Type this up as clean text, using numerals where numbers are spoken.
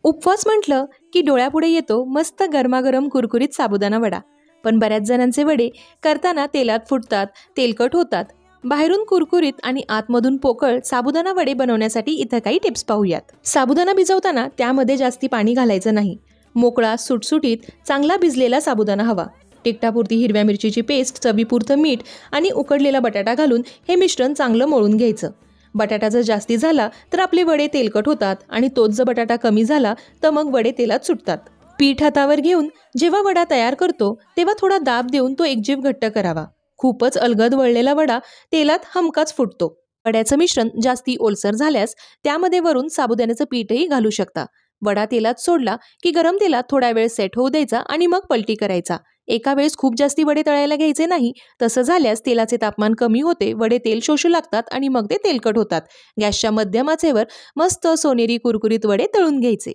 उपवास म्हटलं की डोळ्यापुढे येतो मस्त गरमागरम कुरकुरीत साबुदाणा वडा. पण बऱ्याच जणांचे वडे करताना तेलात फुटतात, तेलकट होतात. बाहेरून कुरकुरीत आणि आतमधून पोकळ साबुदाणा वडे बनवण्यासाठी इथं काही टिप्स पाहूयात. साबुदाणा भिजवताना त्यामध्ये जास्ती पाणी घालायचं नाही. मोकळा, सुटसुटीत, चांगला भिजलेला साबुदाणा हवा. तिखटापुरती हिरव्या मिरचीची पेस्ट, चवीपुरतं मीठ आणि उकडलेला बटाटा घालून हे मिश्रण चांगलं मळून घ्यायचं. बटाटा जर जास्ती झाला तर आपले वडे तेलकट होतात आणि तोच जर बटाटा कमी झाला तर मग वडे तेलात सुटतात. पीठ हातावर घेऊन जेव्हा वडा तयार करतो तेव्हा थोडा दाब देऊन तो एकजीव घट्ट करावा. खूपच अलगद वळलेला वडा तेलात हमखास फुटतो. वड्याचं मिश्रण जास्ती ओलसर झाल्यास त्यामध्ये वरून साबुदाण्याचं पीठही घालू शकता. वडा तेलात सोडला की गरम तेलात थोडा वेळ सेट होऊ द्यायचा आणि मग पलटी करायचा. एका वेळेस खूप जास्ती वडे तळायला घ्यायचे नाही. तसं झाल्यास तेलाचे तापमान कमी होते, वडे तेल शोषू लागतात आणि मग ते तेलकट होतात. गॅसच्या मध्यम आचेवर मस्त सोनेरी कुरकुरीत वडे तळून घ्यायचे.